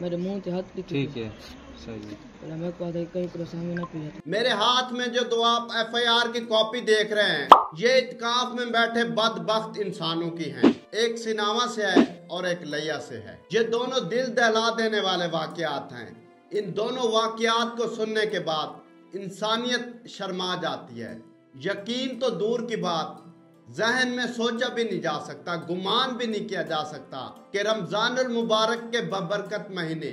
मेरे मुंह से हाथ लिखे ठीक है, सही है। मेरे को आता है कहीं परेशानी ना पी जाती। मेरे हाथ में जो दो आप FIR की कॉपी देख रहे हैं, ये इत्काफ में बैठे बदबख्त इंसानों की हैं। एक सिनावा से है और एक लिया से है। ये दोनों दिल दहला देने वाले वाकयात हैं। इन दोनों वाकयात को सुनने के बाद इंसानियत शर्मा जाती है। यकीन तो दूर की बात, जहन में सोचा भी नहीं जा सकता, गुमान भी नहीं किया जा सकता कि रमजानुल मुबारक के बबरकत महीने,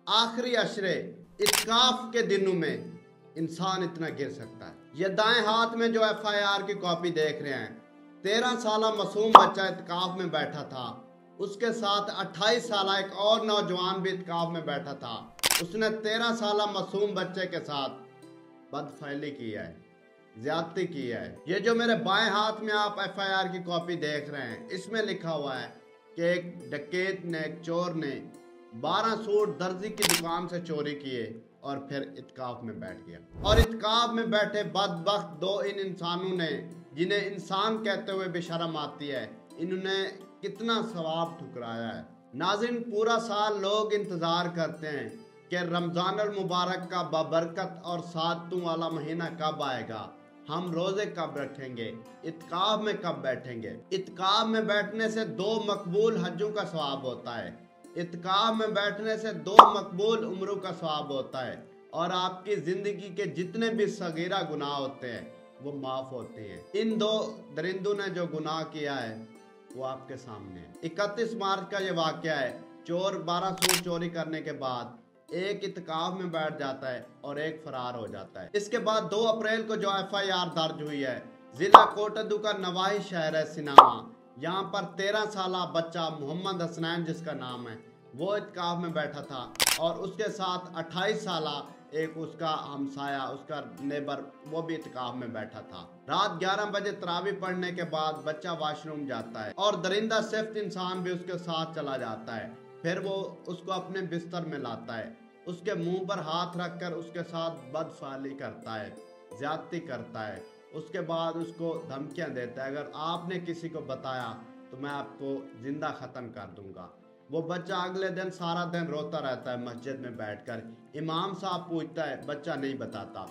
आखिरी अशरे, इत्काफ के दिनों में इंसान इतना गिर सकता है। ये दाएं हाथ में जो FIR की कॉपी देख रहे हैं, 13 साला मासूम बच्चा इत्काफ में बैठा था। उसके साथ 28 साला एक और नौजवान भी इत्काफ में बैठा था। उसने 13 साला मासूम बच्चे के साथ बदफैली की है, ज्यादती की है। ये जो मेरे बाएं हाथ में आप FIR की कॉपी देख रहे हैं, इसमें लिखा हुआ है कि एक डकैत ने, एक चोर ने 12 सूट दर्जी की दुकान से चोरी किए और फिर इत्काफ में बैठ गया। और इत्काफ में बैठे बदबख्त दो इन इंसानों ने, जिन्हें इंसान कहते हुए बेशर्म आती है, इन्होंने कितना सवाब ठुकराया है। नाज़रीन, पूरा साल लोग इंतज़ार करते हैं कि रमज़ानुल मुबारक का बाबरकत और सातों वाला महीना कब आएगा, हम रोज़े कब रखेंगे, इत्काफ में कब बैठेंगे। इत्काफ में बैठने से 2 मकबूल हज्जों का सवाब होता है। इत्काफ में बैठने से 2 मकबूल उम्रों का सवाब होता है। और आपकी ज़िंदगी के जितने भी सगीरा गुनाह होते हैं वो माफ़ होते हैं। इन 2 दरिंदों ने जो गुनाह किया है वो आपके सामने है। 31 मार्च का ये वाक़या है। चोर 12 सूट चोरी करने के बाद एक इत्काफ में बैठ जाता है और एक फरार हो जाता है। इसके बाद 2 अप्रैल को जो FIR दर्ज हुई है, जिला कोटद्दू का नवाही शहर है सिनावा, यहाँ पर 13 साला बच्चा मोहम्मद हसनैन जिसका नाम है, वो इत्काफ में बैठा था और उसके साथ 28 साला एक उसका हमसाया, उसका नेबर, वो भी इत्काफ में बैठा था। रात 11 बजे तरावी पढ़ने के बाद बच्चा वॉशरूम जाता है और दरिंदा सिफ्त इंसान भी उसके साथ चला जाता है। फिर वो उसको अपने बिस्तर में लाता है, उसके मुंह पर हाथ रखकर उसके साथ बदफाली करता है, ज्यादती करता है। उसके बाद उसको धमकियां देता है, अगर आपने किसी को बताया तो मैं आपको जिंदा ख़त्म कर दूंगा। वो बच्चा अगले दिन सारा दिन रोता रहता है मस्जिद में बैठकर। इमाम साहब पूछता है, बच्चा नहीं बताता।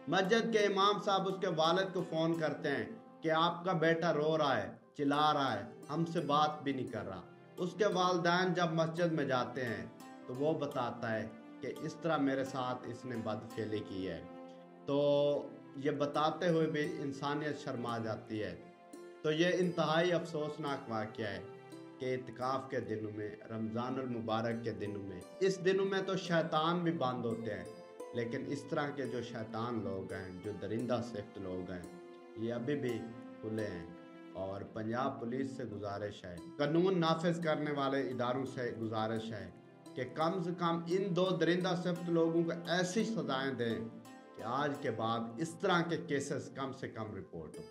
मस्जिद के इमाम साहब उसके वालिद को फ़ोन करते हैं कि आपका बेटा रो रहा है, चिल्ला रहा है, हमसे बात भी नहीं कर रहा। उसके वालिदैन जब मस्जिद में जाते हैं तो वो बताता है कि इस तरह मेरे साथ इसने बदफेली की है। तो ये बताते हुए भी इंसानियत शर्मा जाती है। तो ये इंतहाई अफसोसनाक वाक़या है कि इत्काफ के दिनों में, रमज़ानुल मुबारक के दिनों में, इस दिनों में तो शैतान भी बंद होते हैं, लेकिन इस तरह के जो शैतान लोग हैं, जो दरिंदा सिफ्त लोग हैं, ये अभी भी खुले हैं। और पंजाब पुलिस से गुजारिश है, कानून नाफिज करने वाले इदारों से गुजारिश है कि कम से कम इन 2 दरिंदा सिफ्त लोगों को ऐसी सजाएं दें कि आज के बाद इस तरह के केसेस कम से कम रिपोर्ट हो।